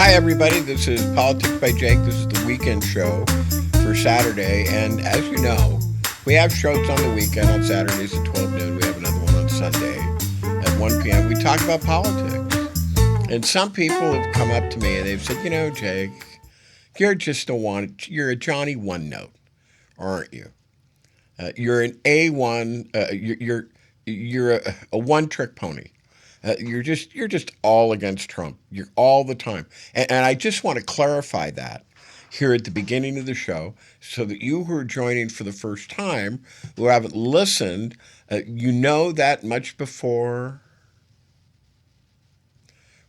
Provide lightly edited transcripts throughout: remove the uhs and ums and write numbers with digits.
Hi, everybody. This is Politics by Jake. This is the weekend show for Saturday. And as you know, we have shows on the weekend on Saturdays at 12 noon. We have another one on Sunday at 1 p.m. We talk about politics. And some people have come up to me and they've said, Jake, you're a Johnny One Note, aren't you? You're an A1, you're a one-trick pony. You're just all against Trump. You're all the time, and I just want to clarify that here at the beginning of the show, so that you who are joining for the first time, who haven't listened, you know that much before,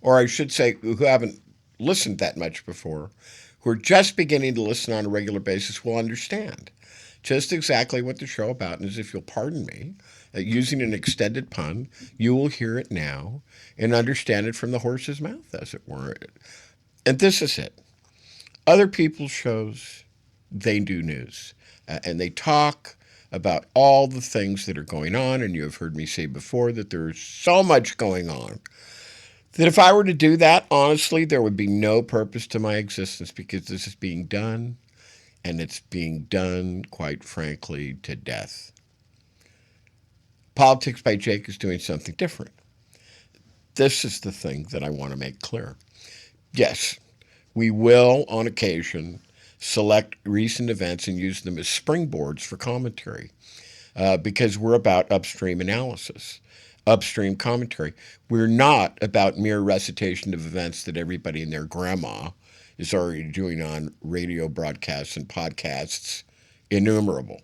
or I should say, who haven't listened that much before, who are just beginning to listen on a regular basis, will understand just exactly what the show about. And as if you'll pardon me, using an extended pun, you will hear it now and understand it from the horse's mouth, as it were. And this is it. Other people's shows, they do news, and they talk about all the things that are going on. And you have heard me say before that there's so much going on that if I were to do that, honestly, there would be no purpose to my existence, because this is being done, and it's being done, quite frankly, to death. Politics by Jake is doing something different. This is the thing that I want to make clear. Yes, we will, on occasion, select recent events and use them as springboards for commentary, because we're about upstream analysis, upstream commentary. We're not about mere recitation of events that everybody and their grandma is already doing on radio broadcasts and podcasts innumerable.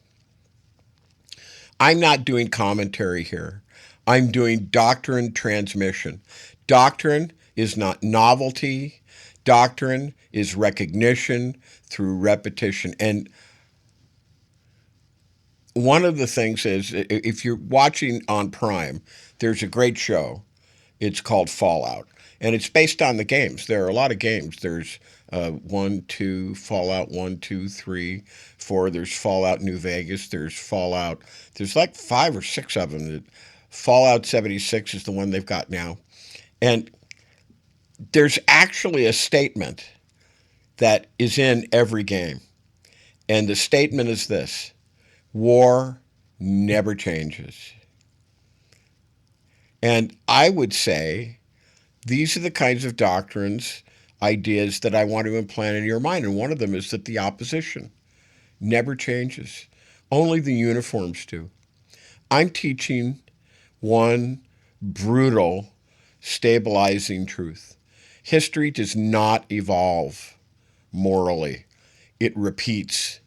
I'm not doing commentary here. I'm doing doctrine transmission. Doctrine is not novelty. Doctrine is recognition through repetition. And one of the things is, if you're watching on Prime, there's a great show. It's called Fallout, and it's based on the games. There are a lot of games. There's Fallout 1, 2, 3, 4. There's Fallout New Vegas. There's Fallout. There's like 5 or 6 of them. Fallout 76 is the one they've got now. And there's actually a statement that is in every game. And the statement is this: war never changes. And I would say these are the kinds of doctrines, ideas that I want to implant in your mind. And one of them is that the opposition never changes. Only the uniforms do. I'm teaching one brutal, stabilizing truth. History does not evolve morally. It repeats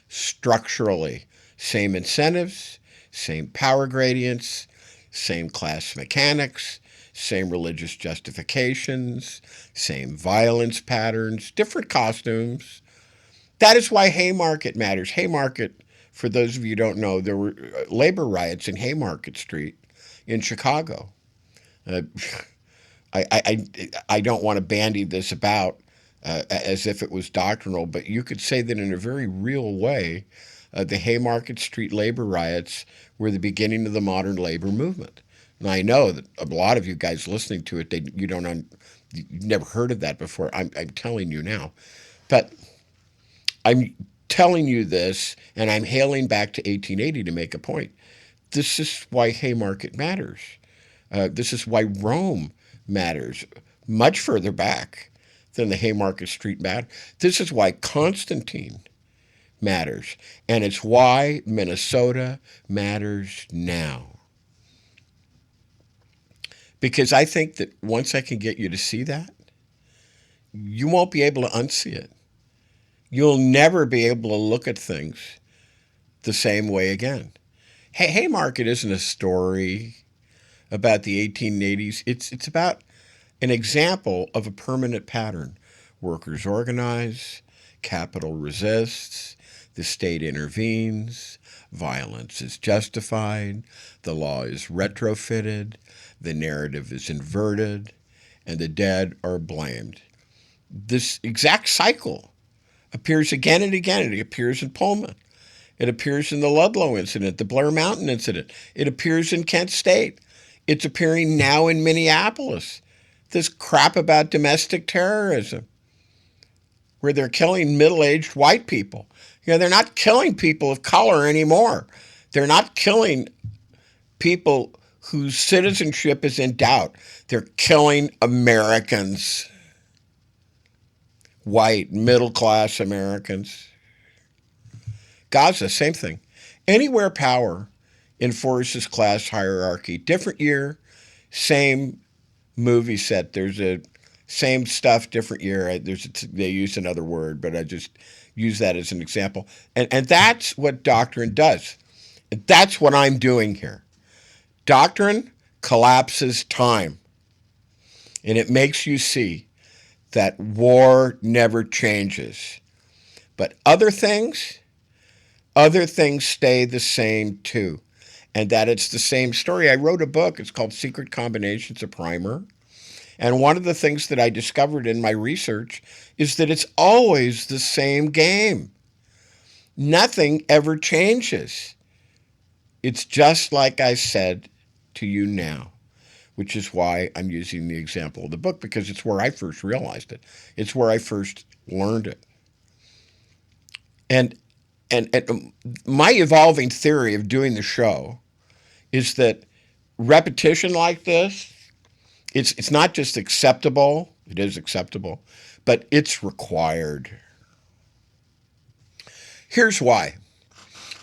structurally. Same incentives, same power gradients, same class mechanics, same religious justifications, same violence patterns, different costumes. That is why Haymarket matters. Haymarket, for those of you who don't know, there were labor riots in Haymarket Street in Chicago. Uh, I don't want to bandy this about as if it was doctrinal, but you could say that in a very real way, the Haymarket Street labor riots were the beginning of the modern labor movement. And I know that a lot of you guys listening to it, you've never heard of that before. I'm telling you now. But I'm telling you this, and I'm hailing back to 1880 to make a point. This is why Haymarket matters. This is why Rome matters, much further back than the Haymarket Street matter. This is why Constantine matters. And it's why Minnesota matters now. Because I think that once I can get you to see that, you won't be able to unsee it. You'll never be able to look at things the same way again. Haymarket isn't a story about the 1880s. It's about an example of a permanent pattern. Workers organize, capital resists, the state intervenes, violence is justified, the law is retrofitted, the narrative is inverted, and the dead are blamed. This exact cycle appears again and again. It appears in Pullman. It appears in the Ludlow incident, the Blair Mountain incident. It appears in Kent State. It's appearing now in Minneapolis. This crap about domestic terrorism. where they're killing middle-aged white people. They're not killing people of color anymore. They're not killing people whose citizenship is in doubt. They're killing Americans, white, middle-class Americans. Gaza, same thing. Anywhere power enforces class hierarchy, different year, same movie set. There's a same stuff, different year. They use another word, but I just use that as an example. And that's what doctrine does. And that's what I'm doing here. Doctrine collapses time, and it makes you see that war never changes. But other things stay the same too. And that it's the same story. I wrote a book. It's called Secret Combinations, a primer. And one of the things that I discovered in my research is that it's always the same game. Nothing ever changes. It's just like I said to you now, which is why I'm using the example of the book, because it's where I first realized it. It's where I first learned it. And and my evolving theory of doing the show is that repetition like this, it's not just acceptable, it is acceptable, but it's required. Here's why.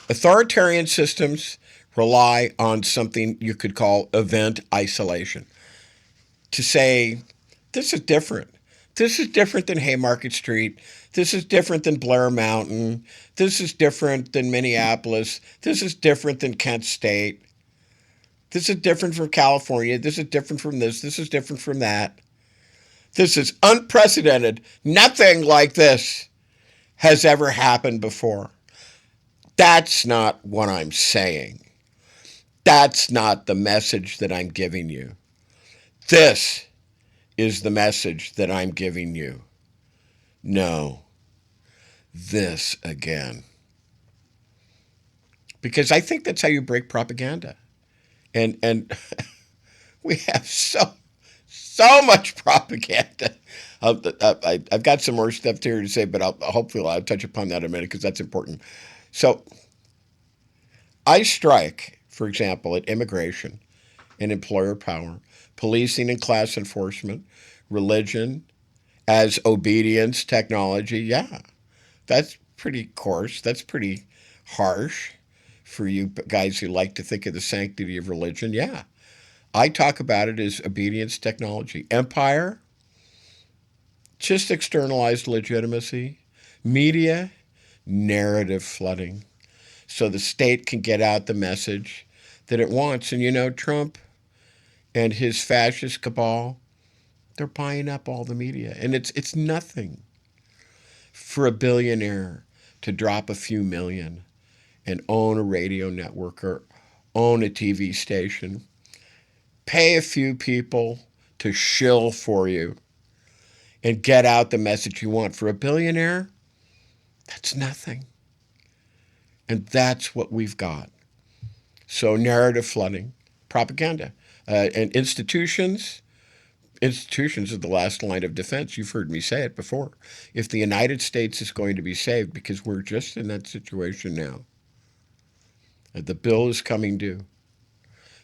Authoritarian systems rely on something you could call event isolation. To say, this is different. This is different than Haymarket Street. This is different than Blair Mountain. This is different than Minneapolis. This is different than Kent State. This is different from California. This is different from this. This is different from that. This is unprecedented. Nothing like this has ever happened before. That's not what I'm saying. That's not the message that I'm giving you. This is the message that I'm giving you. No, this again. Because I think that's how you break propaganda. And we have so much propaganda. I've got some more stuff here to say, but hopefully I'll touch upon that in a minute because that's important. So I strike, for example, at immigration and employer power, policing and class enforcement, religion as obedience technology. Yeah, that's pretty coarse. That's pretty harsh for you guys who like to think of the sanctity of religion. Yeah, I talk about it as obedience technology. Empire, just externalized legitimacy. Media, narrative flooding. So the state can get out the message that it wants. And Trump and his fascist cabal, they're buying up all the media. And it's nothing for a billionaire to drop a few million and own a radio network or own a TV station. Pay a few people to shill for you and get out the message you want. For a billionaire, that's nothing. And that's what we've got. So narrative flooding, propaganda, and institutions are the last line of defense. You've heard me say it before. If the United States is going to be saved, because we're just in that situation now, the bill is coming due,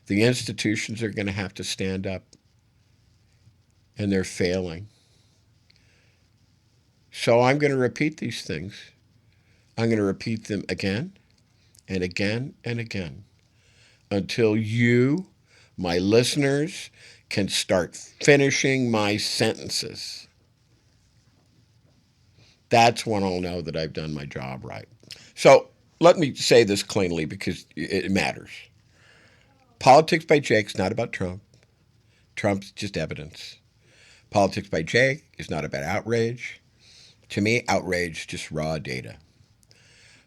the institutions are going to have to stand up, and they're failing. So I'm going to repeat these things. I'm going to repeat them again and again and again until you, my listeners, can start finishing my sentences. That's when I'll know that I've done my job right. So let me say this cleanly because it matters. Politics by Jake's not about Trump. Trump's just evidence. Politics by Jake is not about outrage. To me, outrage is just raw data.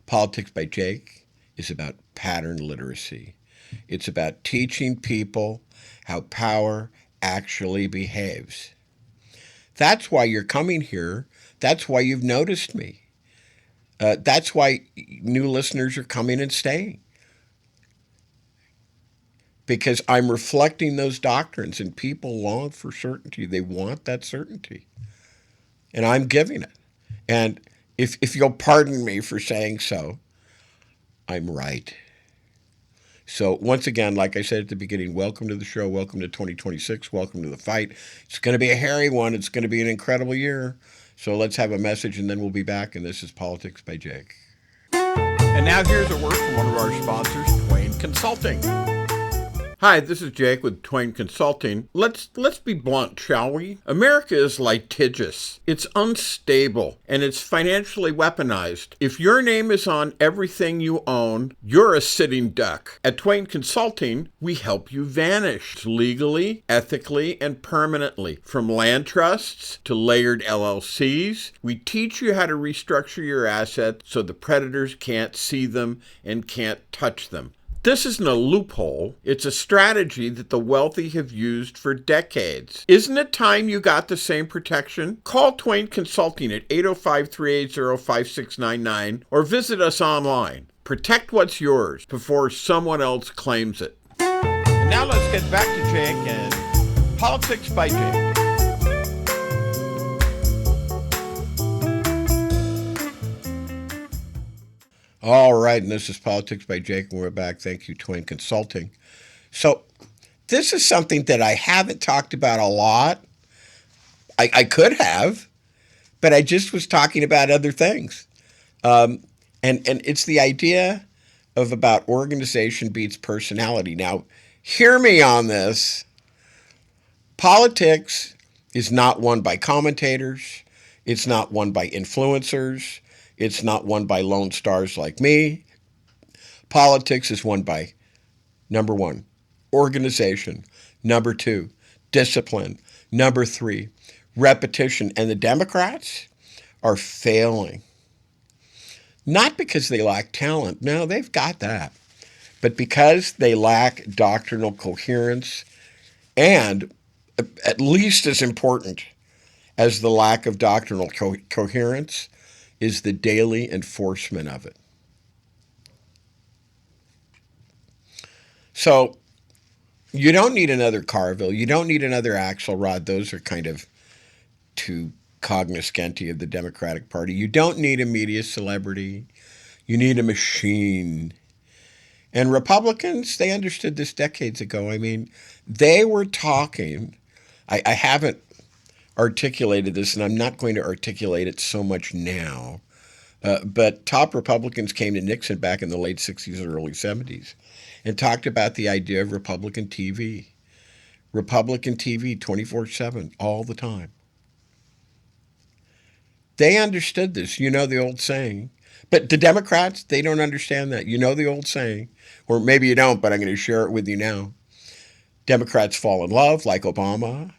Politics by Jake is about pattern literacy. It's about teaching people how power actually behaves. That's why you're coming here. That's why you've noticed me. That's why new listeners are coming and staying. Because I'm reflecting those doctrines, and people long for certainty. They want that certainty. And I'm giving it. And if you'll pardon me for saying so, I'm right. So once again, like I said at the beginning, welcome to the show. Welcome to 2026. Welcome to the fight. It's going to be a hairy one. It's going to be an incredible year. So let's have a message and then we'll be back. And this is Politics by Jake. And now here's a word from one of our sponsors, Twain Consulting. Hi, this is Jake with Twain Consulting. Let's be blunt, shall we? America is litigious. It's unstable, and it's financially weaponized. If your name is on everything you own, you're a sitting duck. At Twain Consulting, we help you vanish legally, ethically, and permanently. From land trusts to layered LLCs, we teach you how to restructure your assets so the predators can't see them and can't touch them. This isn't a loophole. It's a strategy that the wealthy have used for decades. Isn't it time you got the same protection? Call Twain Consulting at 805-380-5699 or visit us online. Protect what's yours before someone else claims it. And now let's get back to Jake and Politics by Jake. All right, and this is Politics by Jake, and we're back. Thank you, Twain Consulting. So this is something that I haven't talked about a lot. I could have, but I just was talking about other things. And it's the idea of about organization beats personality. Now, hear me on this. Politics is not won by commentators. It's not won by influencers. It's not won by lone stars like me. Politics is won by, number one, organization. Number two, discipline. Number three, repetition. And the Democrats are failing. Not because they lack talent. No, they've got that. But because they lack doctrinal coherence, and at least as important as the lack of doctrinal coherence is the daily enforcement of it. So you don't need another Carville. You don't need another Axelrod. Those are kind of too cognoscenti of the Democratic Party. You don't need a media celebrity. You need a machine. And Republicans, they understood this decades ago. I mean, they were talking. I haven't articulated this, and I'm not going to articulate it so much now. But top Republicans came to Nixon back in the late 60s or early 70s and talked about the idea of Republican TV. Republican TV 24/7, all the time. They understood this. You know the old saying. But the Democrats, they don't understand that. You know the old saying. Or maybe you don't, but I'm going to share it with you now. Democrats fall in love, like Obama.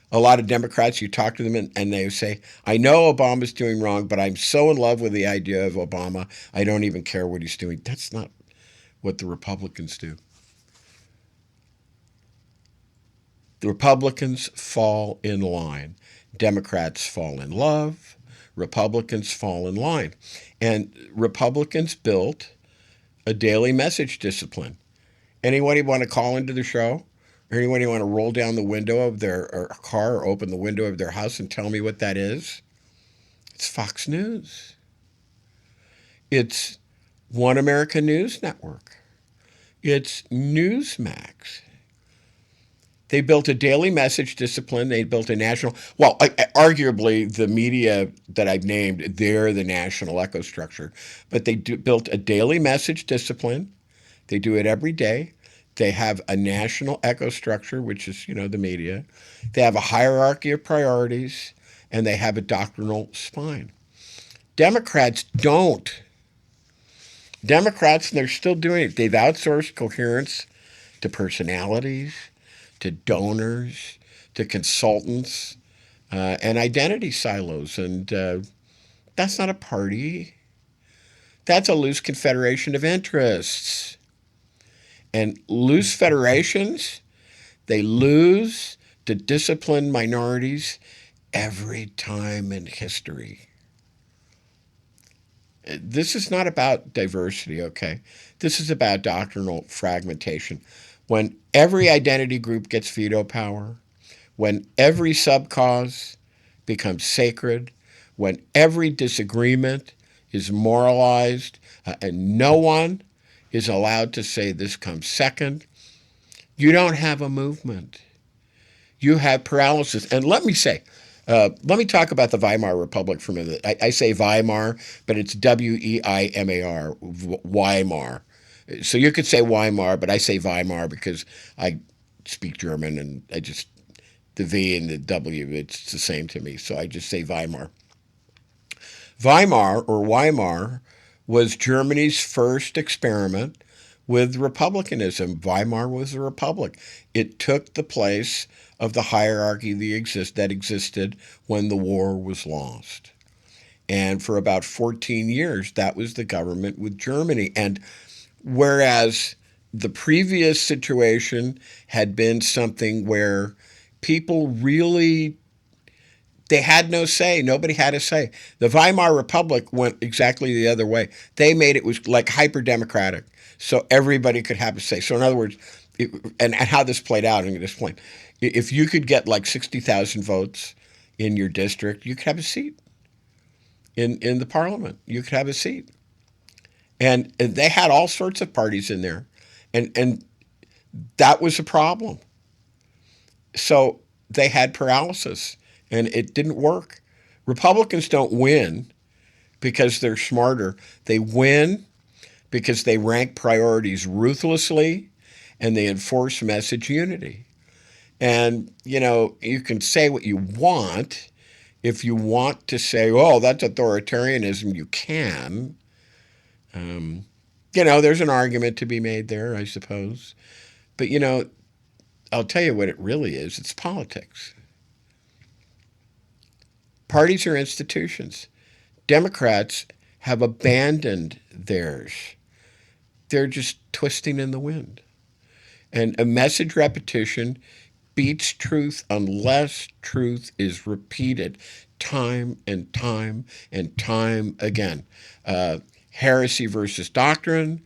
A lot of Democrats, you talk to them and they say, I know Obama's doing wrong, but I'm so in love with the idea of Obama, I don't even care what he's doing. That's not what the Republicans do. The Republicans fall in line. Democrats fall in love. Republicans fall in line. And Republicans built a daily message discipline. Anybody want to call into the show? Or anybody want to roll down the window of their car or open the window of their house and tell me what that is? It's Fox News. It's One America News Network. It's Newsmax. They built a daily message discipline. They built a national, well, arguably the media that I've named, they're the national echo structure. But they built a daily message discipline. They do it every day. They have a national echo structure, which is, the media. They have a hierarchy of priorities, and they have a doctrinal spine. Democrats don't. Democrats, they're still doing it. They've outsourced coherence to personalities, to donors, to consultants, and identity silos. And that's not a party. That's a loose confederation of interests. And loose federations, they lose to disciplined minorities every time in history. This is not about diversity, okay? This is about doctrinal fragmentation. When every identity group gets veto power, when every sub-cause becomes sacred, when every disagreement is moralized and no one is allowed to say this comes second, you don't have a movement. You have paralysis. And let me talk about the Weimar Republic for a minute. I say Weimar, but it's Weimar, Weimar. So you could say Weimar, but I say Weimar because I speak German and the V and the W, it's the same to me. So I just say Weimar. Weimar was Germany's first experiment with republicanism. Weimar was a republic. It took the place of the hierarchy that existed when the war was lost. And for about 14 years, that was the government with Germany. And whereas the previous situation had been something where people really they had no say. Nobody had a say. The Weimar Republic went exactly the other way. They made it was like hyper democratic, so everybody could have a say. So in other words, and how this played out, I'm going to explain. If you could get like 60,000 votes in your district, you could have a seat in the parliament. You could have a seat, and they had all sorts of parties in there, and that was a problem. So they had paralysis, and it didn't work. Republicans don't win because they're smarter. They win because they rank priorities ruthlessly and they enforce message unity. And, you can say what you want. If you want to say, oh, that's authoritarianism, you can. There's an argument to be made there, I suppose. But, I'll tell you what it really is it's politics. Parties are institutions. Democrats have abandoned theirs. They're just twisting in the wind. And a message repetition beats truth unless truth is repeated time and time and time again. Heresy versus doctrine.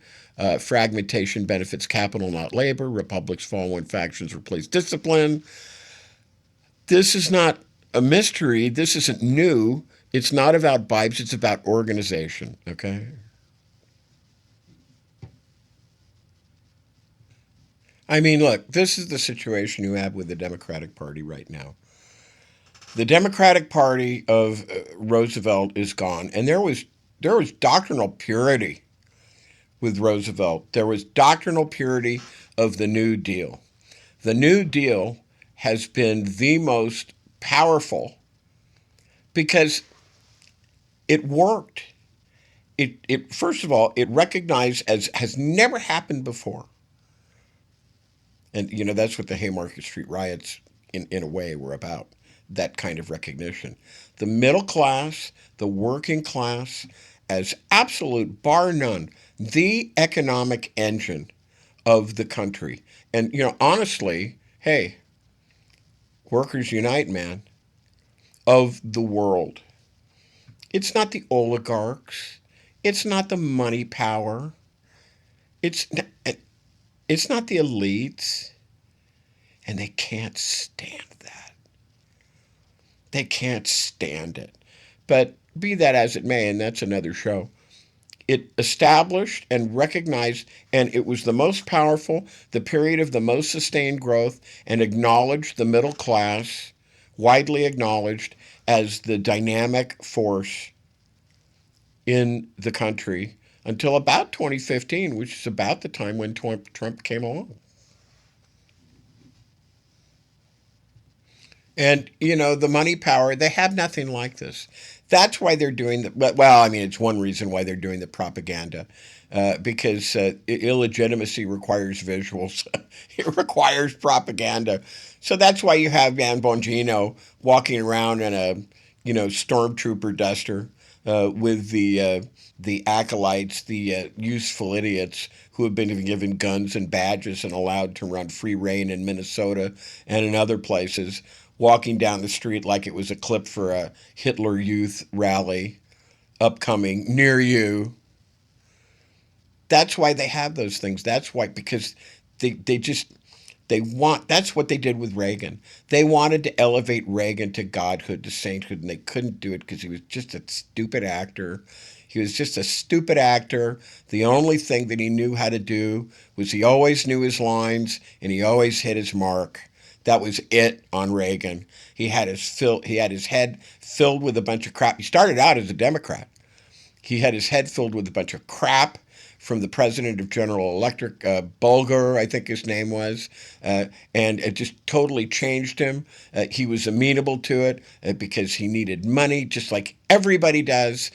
Fragmentation benefits capital, not labor. Republics fall when factions replace discipline. This is not a mystery. This isn't new. It's not about vibes. It's about organization. Okay. I mean, look, this is the situation you have with the Democratic Party right now. The Democratic Party of Roosevelt is gone, and there was doctrinal purity with Roosevelt. There was doctrinal purity of the New Deal. The New Deal has been the most powerful because it worked. It first of all, it recognized as has never happened before. And that's what the Haymarket Street riots in a way were about. That kind of recognition. The middle class, the working class, as absolute bar none, the economic engine of the country. And honestly, hey, workers unite, man, of the world. It's not the oligarchs. It's not the money power. It's it's not the elites, and they can't stand that. They can't stand it. But be that as it may, and that's another show. It established and recognized, and it was the most powerful, the period of the most sustained growth, and acknowledged the middle class, widely acknowledged as the dynamic force in the country until about 2015, which is about the time when Trump came along. And, the money power, they have nothing like this. That's why they're doing the, well, I mean, it's one reason why they're doing the propaganda, because illegitimacy requires visuals. It requires propaganda. So that's why you have Van Bongino walking around in a, stormtrooper duster with the acolytes, the useful idiots who have been given guns and badges and allowed to run free reign in Minnesota and in other places, walking down the street like it was a clip for a Hitler Youth rally upcoming near you. That's why they have those things. That's why, because they That's what they did with Reagan. They wanted to elevate Reagan to godhood, to sainthood, and they couldn't do it because he was just a stupid actor. He was just a stupid actor. The only thing that he knew how to do was he always knew his lines and he always hit his mark. That was it on Reagan. He had his head filled with a bunch of crap. He started out as a Democrat. He had his head filled with a bunch of crap from the president of General Electric, Bulger, I think his name was, and it just totally changed him. He was amenable to it because he needed money, just like everybody does.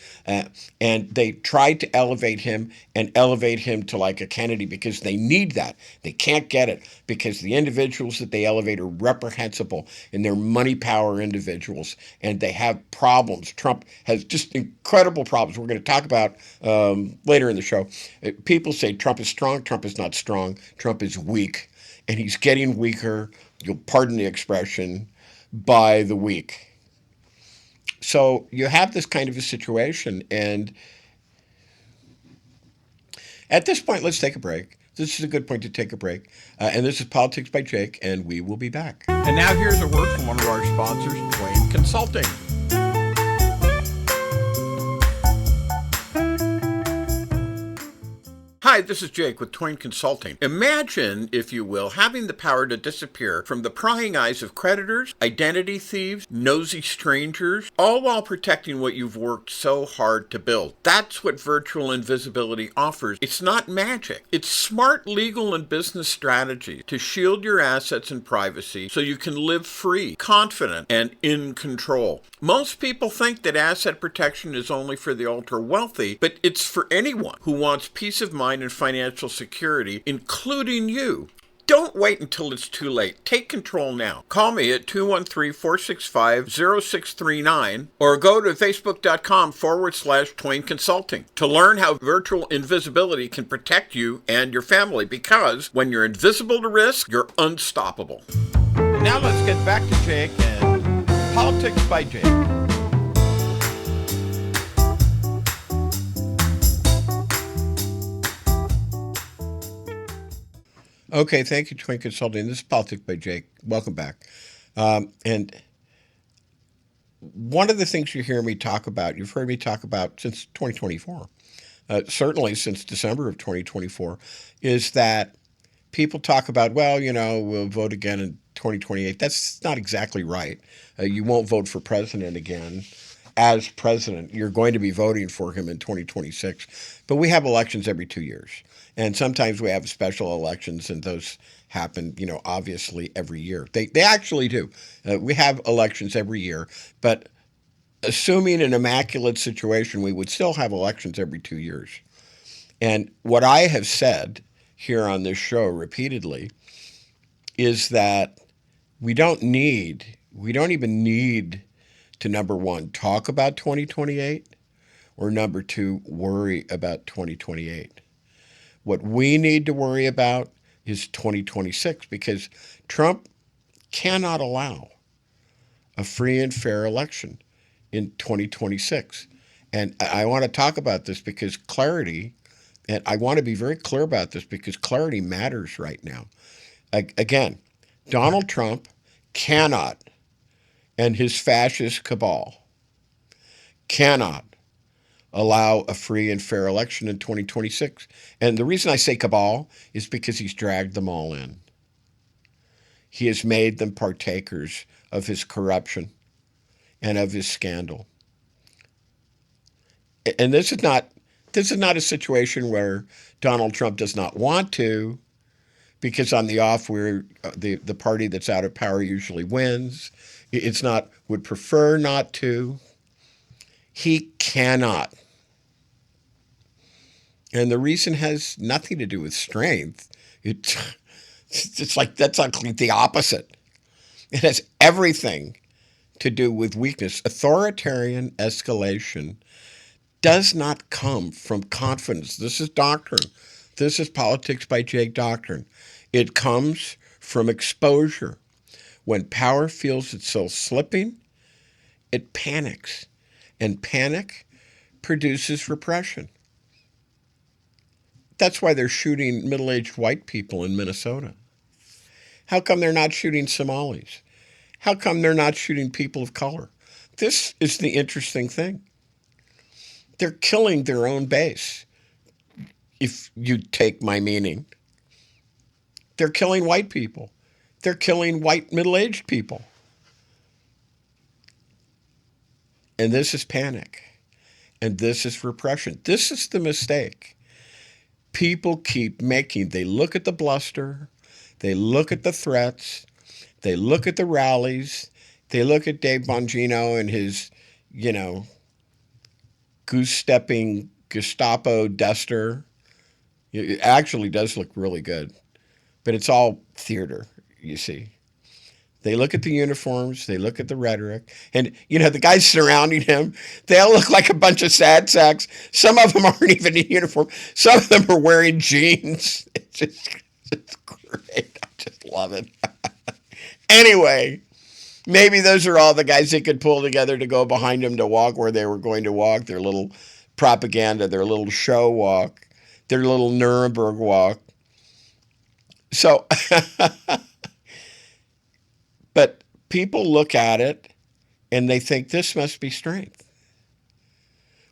And they tried to elevate him to like a Kennedy because they need that. They can't get it because the individuals that they elevate are reprehensible and they're money power individuals and they have problems. Trump has just incredible problems. We're going to talk about later in the show. People say Trump is strong. Trump is not strong. Trump is weak, and he's getting weaker, you'll pardon the expression, by the week. So you have this kind of a situation, and at this point, let's take a break. This is a good point to take a break. And this is Politics by Jake, and we will be back. And now here's a word from one of our sponsors, Twain Consulting. Hi, this is Jake with Twain Consulting. Imagine, if you will, having the power to disappear from the prying eyes of creditors, identity thieves, nosy strangers, all while protecting what you've worked so hard to build. That's what virtual invisibility offers. It's not magic. It's smart legal and business strategy to shield your assets and privacy so you can live free, confident, and in control. Most people think that asset protection is only for the ultra-wealthy, but it's for anyone who wants peace of mind and financial security, including you. Don't wait until it's too late. Take control now. Call me at 213-465-0639 or go to facebook.com/Twain Consulting to learn how virtual invisibility can protect you and your family, because when you're invisible to risk, you're unstoppable. And now let's get back to Jake and Politics by Jake. Okay, thank you, Twain Consulting. This is Politics by Jake. Welcome back. And one of the things you hear me talk about, you've heard me talk about since 2024, certainly since December of 2024, is that people talk about, well, we'll vote again in 2028. That's not exactly right. You won't vote for president again as president. You're going to be voting for him in 2026. But we have elections every 2 years. And sometimes we have special elections, and those happen, obviously every year. They actually do. We have elections every year, but assuming an immaculate situation, we would still have elections every 2 years. And what I have said here on this show repeatedly is that we don't even need to, number one, talk about 2028, or number two, worry about 2028. What we need to worry about is 2026, because Trump cannot allow a free and fair election in 2026. And I want to talk about this because clarity, and I want to be very clear about this because clarity matters right now. Again, Donald Trump cannot, and his fascist cabal cannot allow a free and fair election in 2026. And the reason I say cabal is because he's dragged them all in. He has made them partakers of his corruption and of his scandal. And this is not a situation where Donald Trump does not want to, because on the off, where the party that's out of power usually wins. It's not, would prefer not to. He cannot. And the reason has nothing to do with strength. It's like, that's actually the opposite. It has everything to do with weakness. Authoritarian escalation does not come from confidence. This is doctrine. This is Politics by Jake Doctrine. It comes from exposure. When power feels itself slipping, it panics. And panic produces repression. That's why they're shooting middle-aged white people in Minnesota. How come they're not shooting Somalis? How come they're not shooting people of color? This is the interesting thing. They're killing their own base, if you take my meaning. They're killing white people. They're killing white middle-aged people. And this is panic. And this is repression. This is the mistake people keep making. They look at the bluster. They look at the threats. They look at the rallies. They look at Dave Bongino and his, goose-stepping Gestapo duster. It actually does look really good. But it's all theater, you see. They look at the uniforms, they look at the rhetoric, and the guys surrounding him, they all look like a bunch of sad sacks. Some of them aren't even in uniform. Some of them are wearing jeans. It's great. I just love it. Anyway, maybe those are all the guys they could pull together to go behind him to walk where they were going to walk, their little propaganda, their little show walk, their little Nuremberg walk. So, but people look at it and they think this must be strength.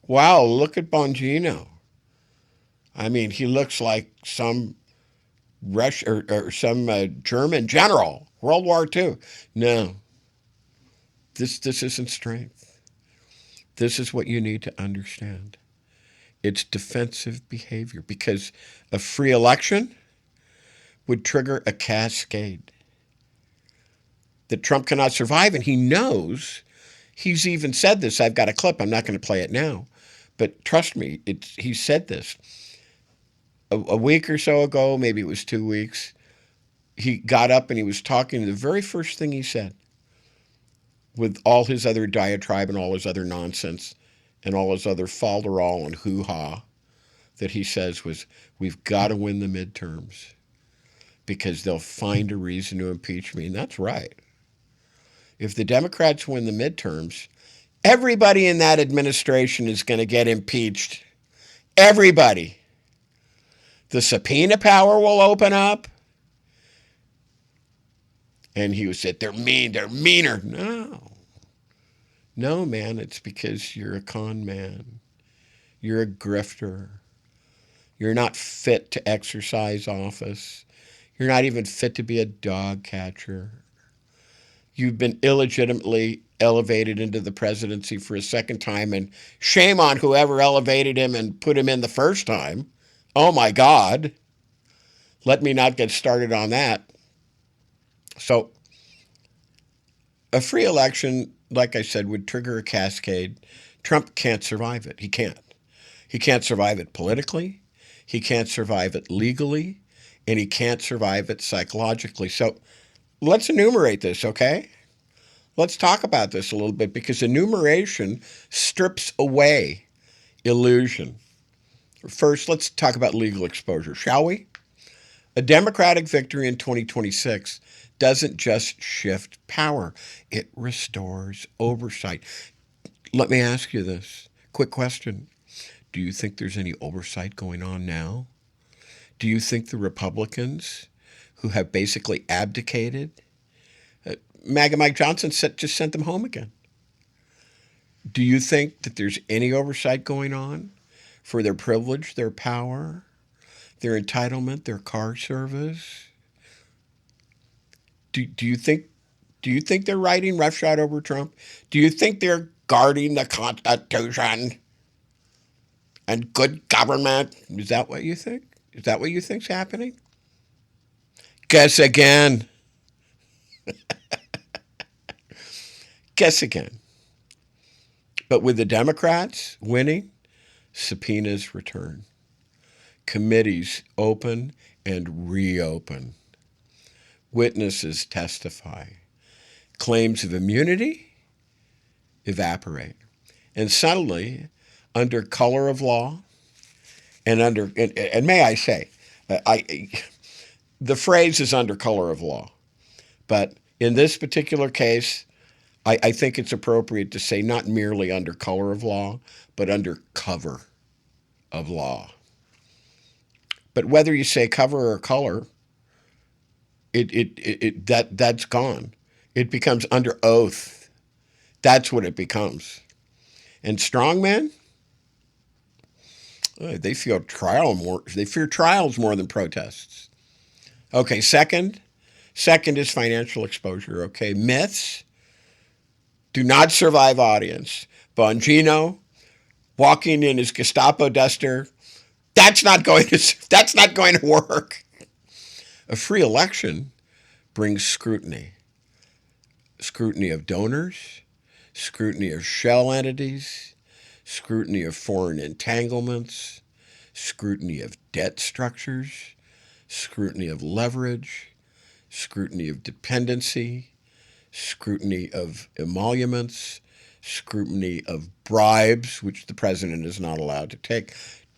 Wow, look at Bongino. I mean, he looks like some Russian or some German general, World War II. No, this isn't strength. This is what you need to understand. It's defensive behavior because a free election would trigger a cascade that Trump cannot survive. And he knows, he's even said this. I've got a clip. I'm not going to play it now. But trust me, he said this. A week or so ago, maybe it was 2 weeks, he got up and he was talking. The very first thing he said, with all his other diatribe and all his other nonsense and all his other falderall and hoo-ha, that he says was, we've got to win the midterms because they'll find a reason to impeach me. And that's right. If the Democrats win the midterms, everybody in that administration is going to get impeached. Everybody. The subpoena power will open up. And he said, they're mean, they're meaner. No, man, it's because you're a con man. You're a grifter. You're not fit to exercise office. You're not even fit to be a dog catcher. You've been illegitimately elevated into the presidency for a second time, and shame on whoever elevated him and put him in the first time. Oh, my God. Let me not get started on that. So a free election, like I said, would trigger a cascade. Trump can't survive it. He can't. He can't survive it politically. He can't survive it legally. And he can't survive it psychologically. So let's enumerate this, okay? Let's talk about this a little bit because enumeration strips away illusion. First, let's talk about legal exposure, shall we? A Democratic victory in 2026 doesn't just shift power. It restores oversight. Let me ask you this. Quick question. Do you think there's any oversight going on now? Do you think the Republicans who have basically abdicated, MAGA Mike Johnson just sent them home again? Do you think that there's any oversight going on for their privilege, their power, their entitlement, their car service? Do you think they're riding roughshod over Trump? Do you think they're guarding the Constitution and good government? Is that what you think? Is that what you think's happening? Guess again. Guess again. But with the Democrats winning, subpoenas return. Committees open and reopen. Witnesses testify. Claims of immunity evaporate. And suddenly, under color of law, and may I say, the phrase is under color of law, but in this particular case, I think it's appropriate to say not merely under color of law, but under cover of law. But whether you say cover or color, that's gone. It becomes under oath. That's what it becomes. And strongmen, they feel trial more. They fear trials more than protests. Okay, second is financial exposure. Okay, myths do not survive audience. Bongino walking in his Gestapo duster. That's not going to work. A free election brings scrutiny. Scrutiny of donors, scrutiny of shell entities, scrutiny of foreign entanglements, scrutiny of debt structures, scrutiny of leverage, scrutiny of dependency, scrutiny of emoluments, scrutiny of bribes, which the president is not allowed to take.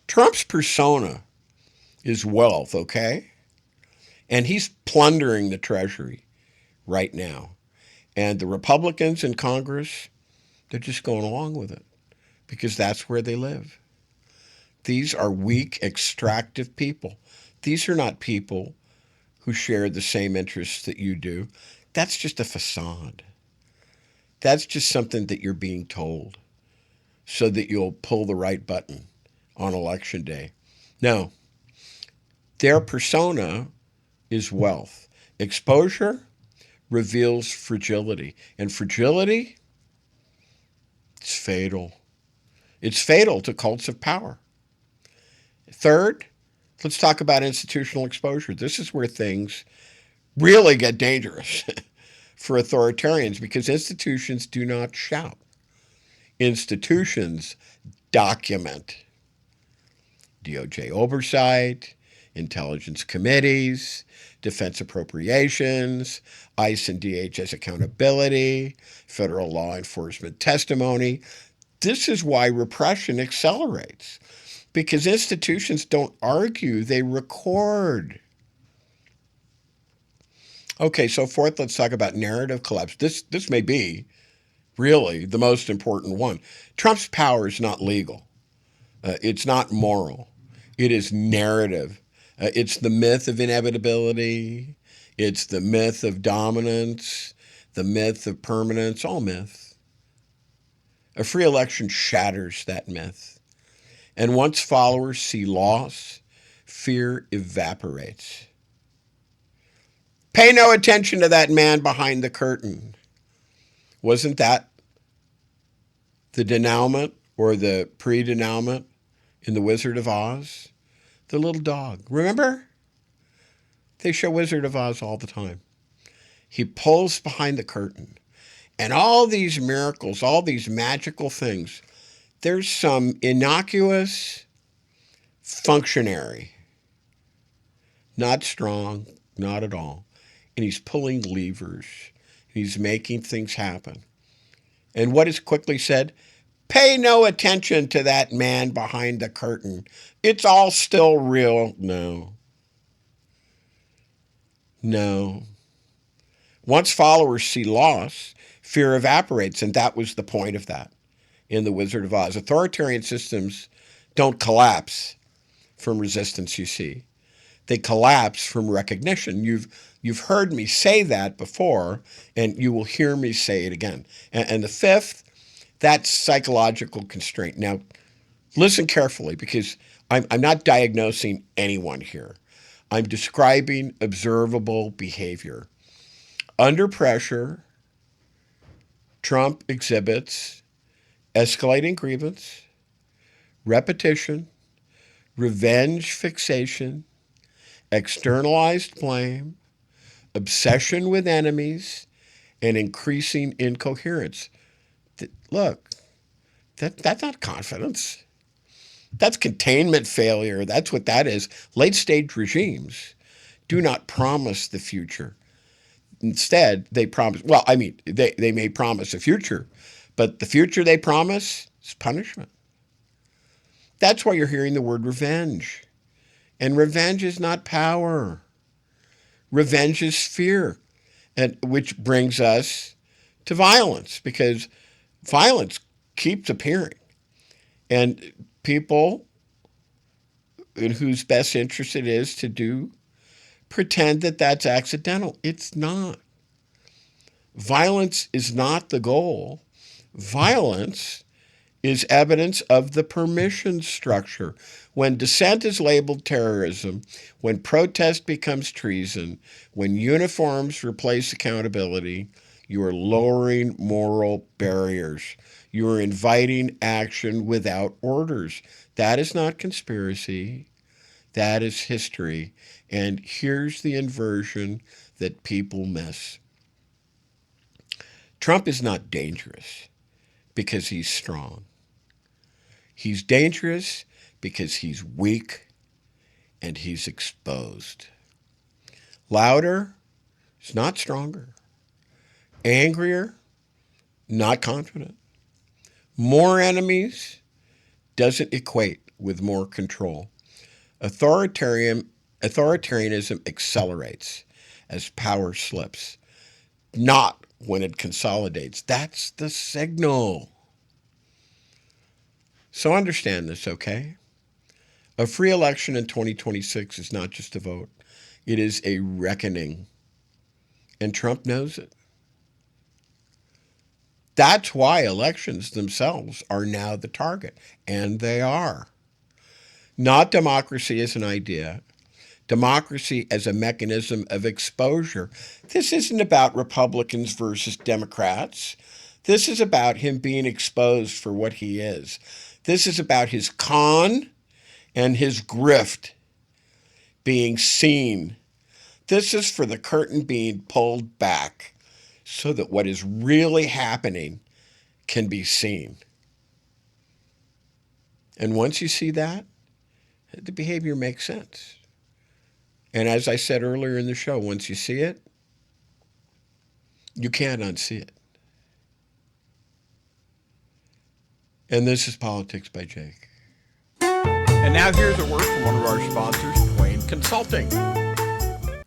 Trump's persona is wealth, okay? And he's plundering the Treasury right now. And the Republicans in Congress, they're just going along with it because that's where they live. These are weak, extractive people. These are not people who share the same interests that you do. That's just a facade. That's just something that you're being told so that you'll pull the right button on election day. No, their persona is wealth. Exposure reveals fragility. And fragility, it's fatal. It's fatal to cults of power. Third, let's talk about institutional exposure. This is where things really get dangerous for authoritarians because institutions do not shout. Institutions document. DOJ oversight, intelligence committees, defense appropriations, ICE and DHS accountability, federal law enforcement testimony. This is why repression accelerates because institutions don't argue, they record. Okay, so fourth, let's talk about narrative collapse. This may be really the most important one. Trump's power is not legal. It's not moral. It is narrative. It's the myth of inevitability. It's the myth of dominance, the myth of permanence, all myth. A free election shatters that myth. And once followers see loss, fear evaporates. Pay no attention to that man behind the curtain. Wasn't that the denouement or the pre-denouement in The Wizard of Oz? The little dog. Remember? They show Wizard of Oz all the time. He pulls behind the curtain. And all these miracles, all these magical things, there's some innocuous functionary. Not strong, not at all. And he's pulling levers. He's making things happen. And what is quickly said? Pay no attention to that man behind the curtain. It's all still real. No. No. Once followers see loss, fear evaporates, and that was the point of that in The Wizard of Oz. Authoritarian systems don't collapse from resistance, you see. They collapse from recognition. You've heard me say that before, and you will hear me say it again. And the fifth, that's psychological constraint. Now, listen carefully because I'm not diagnosing anyone here. I'm describing observable behavior. Under pressure, Trump exhibits escalating grievance, repetition, revenge fixation, externalized blame, obsession with enemies, and increasing incoherence. Look, that's not confidence. That's containment failure. That's what that is. Late-stage regimes do not promise the future. Instead, they promise, well, I mean, they may promise a future, but the future they promise is punishment. That's why you're hearing the word revenge. And revenge is not power. Revenge is fear, and which brings us to violence, because violence keeps appearing. And people in whose best interest it is to do pretend that that's accidental. It's not. Violence is not the goal. Violence is evidence of the permission structure. When dissent is labeled terrorism, when protest becomes treason, when uniforms replace accountability, you are lowering moral barriers. You are inviting action without orders. That is not conspiracy. That is history. And here's the inversion that people miss. Trump is not dangerous because he's strong. He's dangerous because he's weak and he's exposed. Louder is not stronger. Angrier, not confident. More enemies doesn't equate with more control. Authoritarianism accelerates as power slips, not when it consolidates. That's the signal. So understand this, okay? A free election in 2026 is not just a vote. It is a reckoning. And Trump knows it. That's why elections themselves are now the target. And they are. Not democracy as an idea. Democracy as a mechanism of exposure. This isn't about Republicans versus Democrats. This is about him being exposed for what he is. This is about his con and his grift being seen. This is for the curtain being pulled back so that what is really happening can be seen. And once you see that, the behavior makes sense. And as I said earlier in the show, once you see it, you can't unsee it. And this is Politics by Jake. And now here's a word from one of our sponsors, Twain Consulting.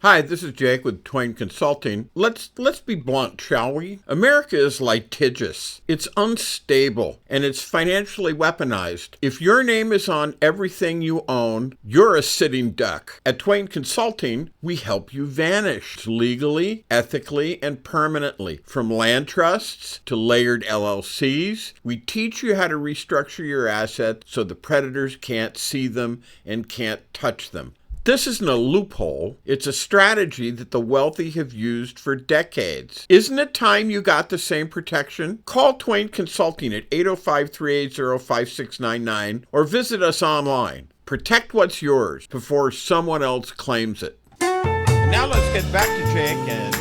Hi, this is Jake with Twain Consulting. Let's be blunt, shall we? America is litigious. It's unstable, and it's financially weaponized. If your name is on everything you own, you're a sitting duck. At Twain Consulting, we help you vanish legally, ethically, and permanently. From land trusts to layered LLCs, we teach you how to restructure your assets so the predators can't see them and can't touch them. This isn't a loophole. It's a strategy that the wealthy have used for decades. Isn't it time you got the same protection? Call Twain Consulting at 805-380-5699 or visit us online. Protect what's yours before someone else claims it. And now let's get back to Jake and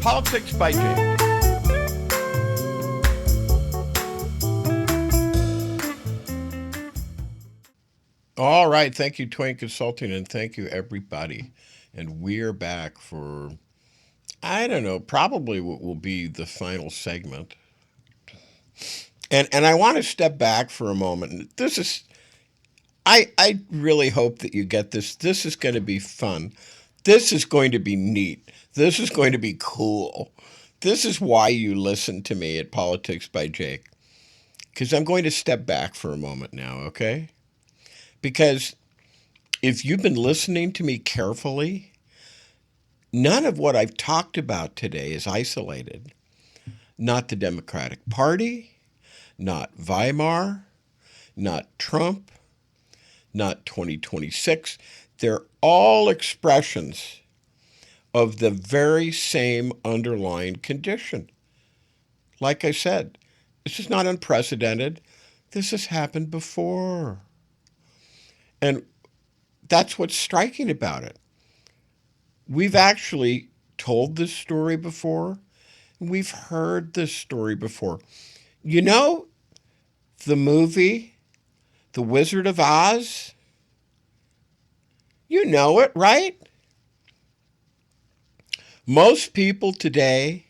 Politics by Jake. All right. Thank you, Twain Consulting, and thank you, everybody. And we're back for, I don't know, probably what will be the final segment. And I want to step back for a moment. This is, I really hope that you get this. This is going to be fun. This is going to be neat. This is going to be cool. This is why you listen to me at Politics by Jake. Because I'm going to step back for a moment now, okay? Because if you've been listening to me carefully, none of what I've talked about today is isolated. Not the Democratic Party, not Weimar, not Trump, not 2026. They're all expressions of the very same underlying condition. Like I said, this is not unprecedented. This has happened before. And that's what's striking about it. We've actually told this story before. We've heard this story before. You know the movie, The Wizard of Oz? You know it, right? Most people today,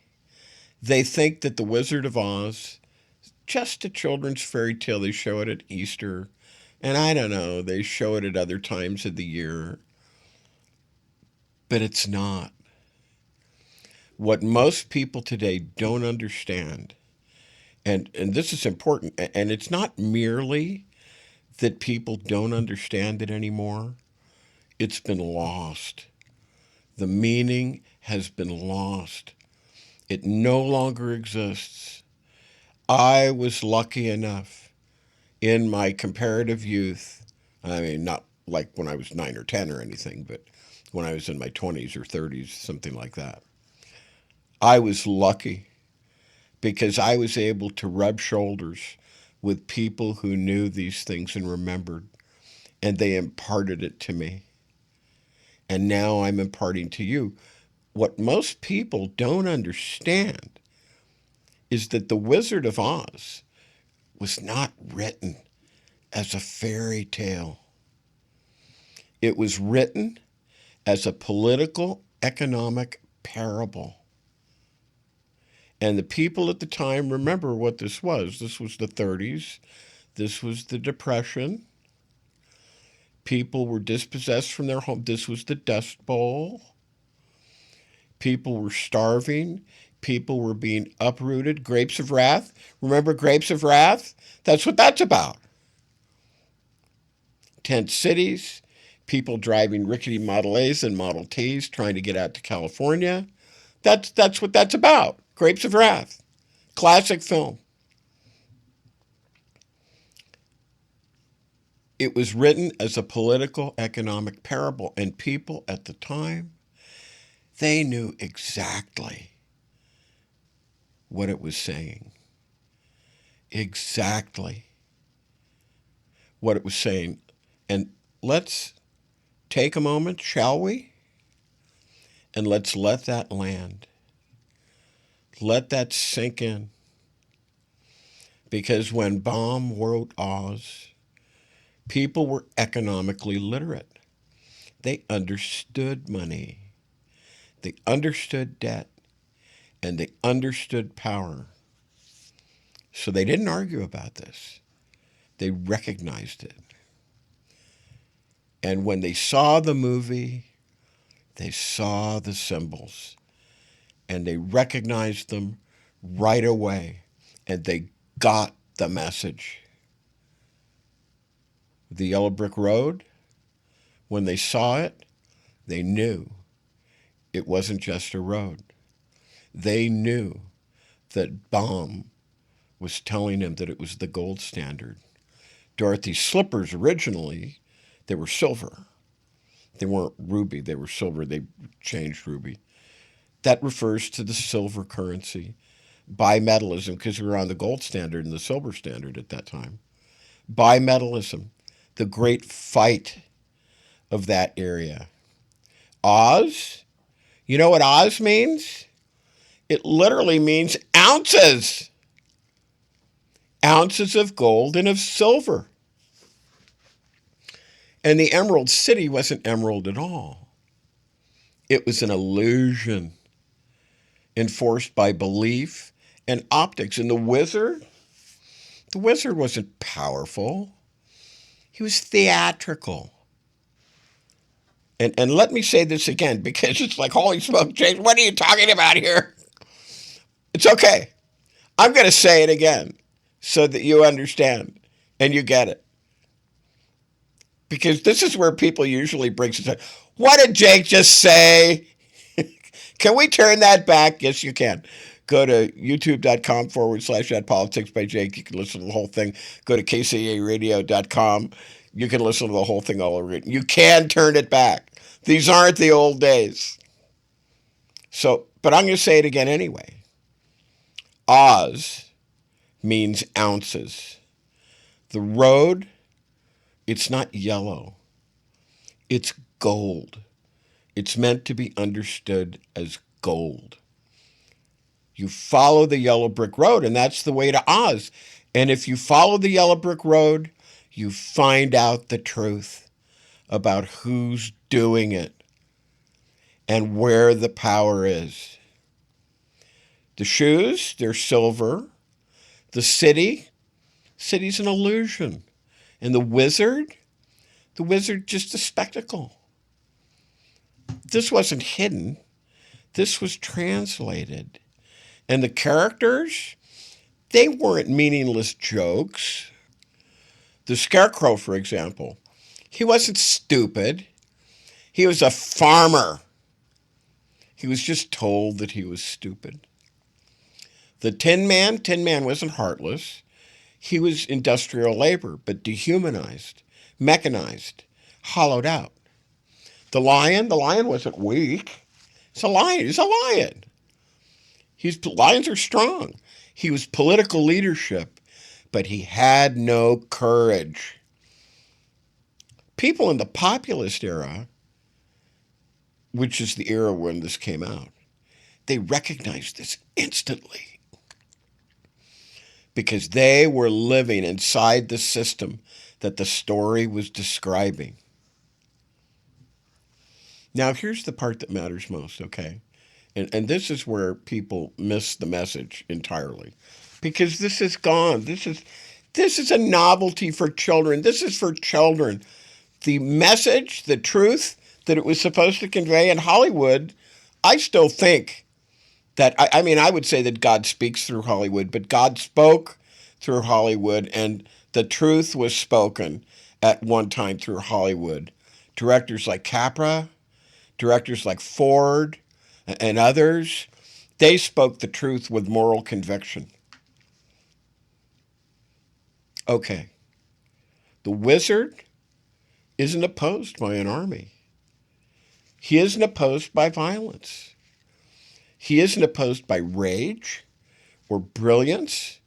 they think that The Wizard of Oz is just a children's fairy tale. They show it at Easter. And I don't know, they show it at other times of the year. But it's not. What most people today don't understand, and this is important, and it's not merely that people don't understand it anymore. It's been lost. The meaning has been lost. It no longer exists. I was lucky enough in my comparative youth. I mean, not like when I was 9 or 10 or anything, but when I was in my 20s or 30s, something like that. I was lucky because I was able to rub shoulders with people who knew these things and remembered, and they imparted it to me. And now I'm imparting to you. What most people don't understand is that The Wizard of Oz was not written as a fairy tale. It was written as a political economic parable. And the people at the time remember what this was. This was the 30s. This was the Depression. People were dispossessed from their home. This was the Dust Bowl. People were starving. People were being uprooted. Grapes of Wrath. Remember Grapes of Wrath? That's what that's about. Tent cities, people driving rickety Model A's and Model T's trying to get out to California. That's what that's about. Grapes of Wrath. Classic film. It was written as a political economic parable, and people at the time, they knew exactly what it was saying. Exactly what it was saying. And let's take a moment, shall we? And let's let that land. Let that sink in. Because when Baum wrote Oz, people were economically literate. They understood money. They understood debt. And they understood power. So they didn't argue about this. They recognized it. And when they saw the movie, they saw the symbols. And they recognized them right away. And they got the message. The yellow brick road, when they saw it, they knew it wasn't just a road. They knew that Baum was telling him that it was the gold standard. Dorothy's slippers originally, they were silver. They weren't ruby, they were silver. They changed ruby. That refers to the silver currency. Bimetallism, because we were on the gold standard and the silver standard at that time. Bimetallism, the great fight of that area. Oz, you know what Oz means? It literally means ounces. Ounces of gold and of silver. And the Emerald City wasn't emerald at all. It was an illusion enforced by belief and optics. And the wizard wasn't powerful. He was theatrical. And let me say this again, because it's like, holy smoke, James, what are you talking about here? It's okay. I'm going to say it again so that you understand and you get it. Because this is where people usually bring some. What did Jake just say? Can we turn that back? Yes, you can. Go to youtube.com/@politics by Jake. You can listen to the whole thing. Go to kcaradio.com. You can listen to the whole thing all over again. You can turn it back. These aren't the old days. So, but I'm going to say it again anyway. Oz means ounces. The road, it's not yellow. It's gold. It's meant to be understood as gold. You follow the yellow brick road, and that's the way to Oz. And if you follow the yellow brick road, you find out the truth about who's doing it and where the power is. The shoes, they're silver. The city's an illusion. And the wizard just a spectacle. This wasn't hidden. This was translated. And the characters, they weren't meaningless jokes. The Scarecrow, for example, he wasn't stupid. He was a farmer. He was just told that he was stupid. The Tin Man wasn't heartless. He was industrial labor, but dehumanized, mechanized, hollowed out. The lion wasn't weak. It's a lion. He's a lion. Lions are strong. He was political leadership, but he had no courage. People in the populist era, which is the era when this came out, they recognized this instantly because they were living inside the system that the story was describing. Now, here's the part that matters most, okay? And this is where people miss the message entirely. Because this is gone. This is a novelty for children. This is for children. The message, the truth that it was supposed to convey in Hollywood, I still think that, I mean, I would say that God speaks through Hollywood, but God spoke through Hollywood, and the truth was spoken at one time through Hollywood. Directors like Capra, directors like Ford, and others, they spoke the truth with moral conviction. Okay, the wizard isn't opposed by an army. He isn't opposed by violence. He isn't opposed by rage or brilliance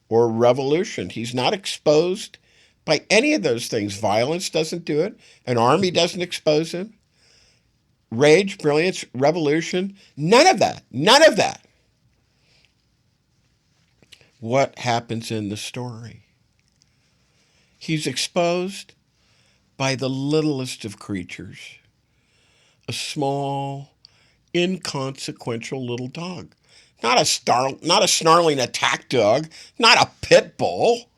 or revolution. He's not exposed by any of those things. Violence doesn't do it. An army doesn't expose him. Rage, brilliance, revolution, none of that. None of that. What happens in the story? He's exposed by the littlest of creatures, a small, inconsequential little dog. Not a snarling attack dog, not a pit bull,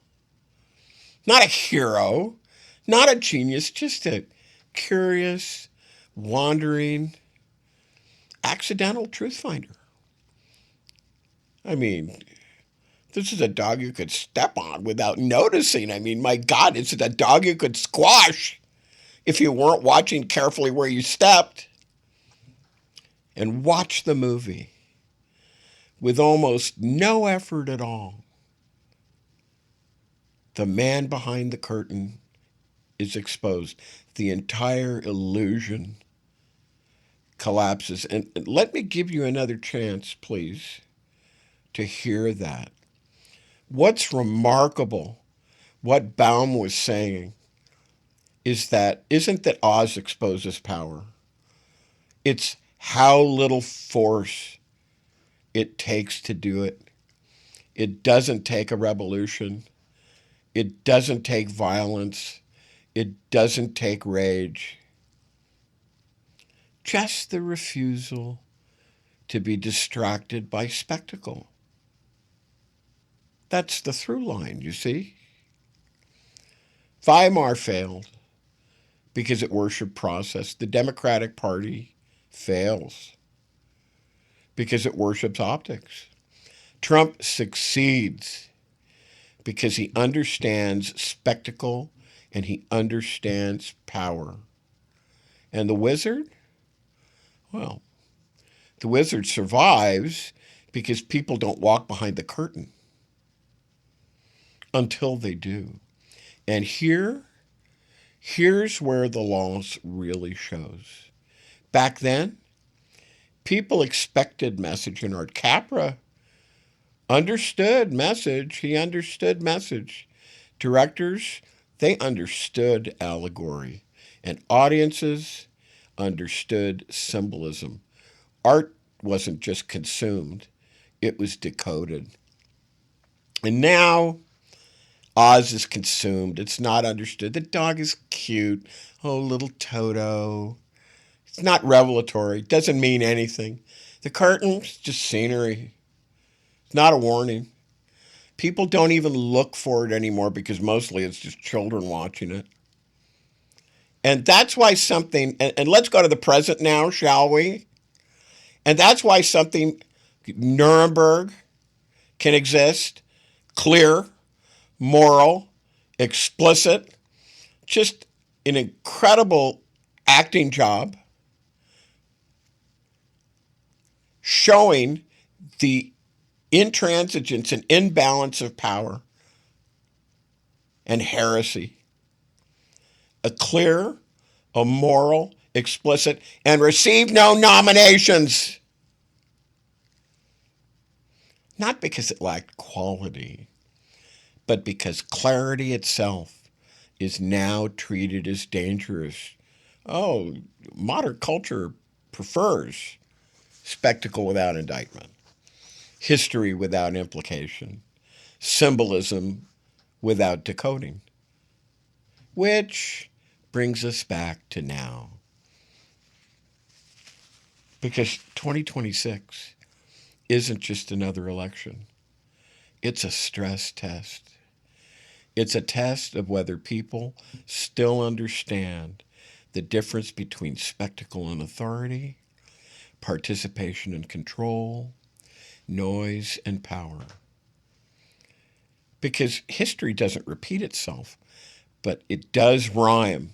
not a hero, not a genius, just a curious, wandering, accidental truth finder. I mean, this is a dog you could step on without noticing. I mean, my God, it's a dog you could squash if you weren't watching carefully where you stepped. And watch the movie with almost no effort at all. The man behind the curtain is exposed. The entire illusion collapses. And let me give you another chance, please, to hear that. What's remarkable, what Baum was saying, isn't that Oz exposes power. It's how little force it takes to do it. It doesn't take a revolution. It doesn't take violence. It doesn't take rage. Just the refusal to be distracted by spectacle. That's the through line, you see. Weimar failed because it worshiped process. The Democratic Party fails because it worships optics. Trump succeeds because he understands spectacle and he understands power. And the wizard? Well, the wizard survives because people don't walk behind the curtain until they do. And here's where the loss really shows. Back then, people expected message in art. Capra understood message. He understood message. Directors, they understood allegory. And audiences understood symbolism. Art wasn't just consumed, it was decoded. And now Oz is consumed. It's not understood. The dog is cute. Oh, little Toto. It's not revelatory. It doesn't mean anything. The curtain's just scenery. It's not a warning. People don't even look for it anymore because mostly it's just children watching it. And that's why something, and let's go to the present now, shall we? And that's why something, Nuremberg, can exist, clear, moral, explicit, just an incredible acting job. showing the intransigence and imbalance of power and heresy. A clear, a moral, explicit, and receive no nominations. Not because it lacked quality, but because clarity itself is now treated as dangerous. Oh, modern culture prefers spectacle without indictment, history without implication, symbolism without decoding. Which brings us back to now. Because 2026 isn't just another election. It's a stress test. It's a test of whether people still understand the difference between spectacle and authority, participation and control, noise and power. Because history doesn't repeat itself, but it does rhyme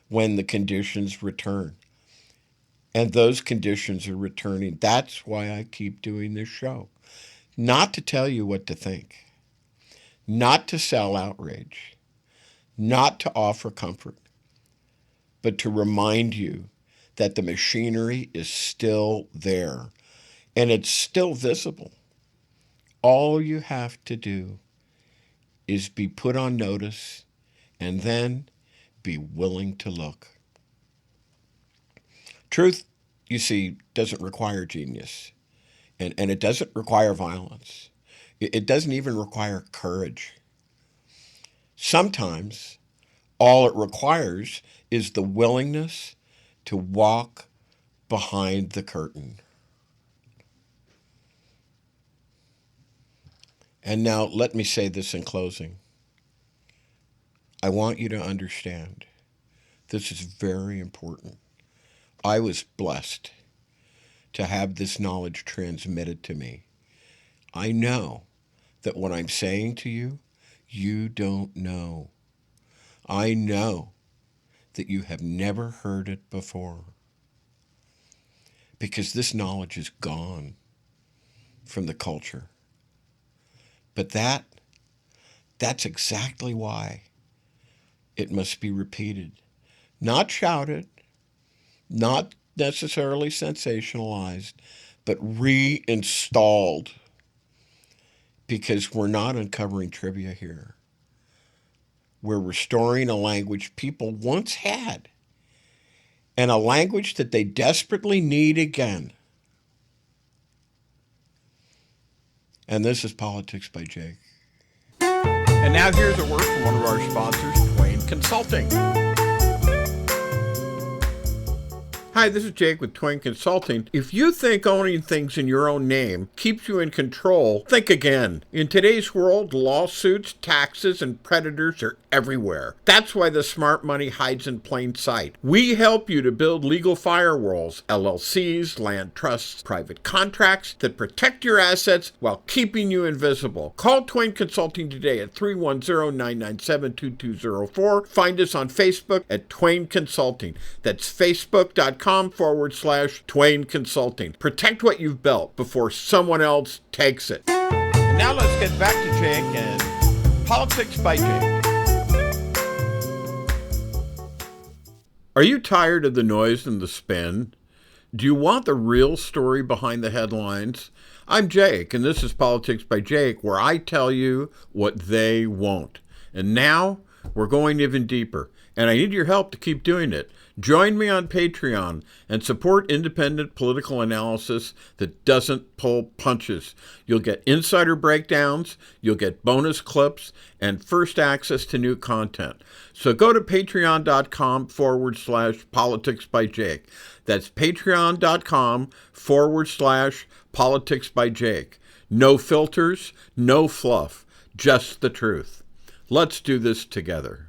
when the conditions return. And those conditions are returning. That's why I keep doing this show. Not to tell you what to think, not to sell outrage, not to offer comfort, but to remind you that the machinery is still there and it's still visible. All you have to do is be put on notice and then be willing to look. Truth, you see, doesn't require genius, and it doesn't require violence. It doesn't even require courage. Sometimes all it requires is the willingness to walk behind the curtain. And now let me say this in closing. I want you to understand, this is very important. I was blessed to have this knowledge transmitted to me. I know that what I'm saying to you, you don't know. I know that you have never heard it before. Because this knowledge is gone from the culture. But that's exactly why it must be repeated. Not shouted, not necessarily sensationalized, but reinstalled. Because we're not uncovering trivia here. We're restoring a language people once had, and a language that they desperately need again. And this is Politics by Jake. And now here's a word from one of our sponsors, Twain Consulting. Hi, this is Jake with Twain Consulting. If you think owning things in your own name keeps you in control, think again. In today's world, lawsuits, taxes, and predators are everywhere. That's why the smart money hides in plain sight. We help you to build legal firewalls, LLCs, land trusts, private contracts that protect your assets while keeping you invisible. Call Twain Consulting today at 310-997-2204. Find us on Facebook at Twain Consulting. That's facebook.com/Twain Consulting. Protect what you've built before someone else takes it. And now let's get back to Jake and Politics by Jake. Are you tired of the noise and the spin? Do you want the real story behind the headlines? I'm Jake, and this is Politics by Jake, where I tell you what they won't. And now we're going even deeper, and I need your help to keep doing it. Join me on Patreon and support independent political analysis that doesn't pull punches. You'll get insider breakdowns, you'll get bonus clips, and first access to new content. So go to patreon.com/Politics by Jake. That's patreon.com/Politics by Jake. No filters, no fluff, just the truth. Let's do this together.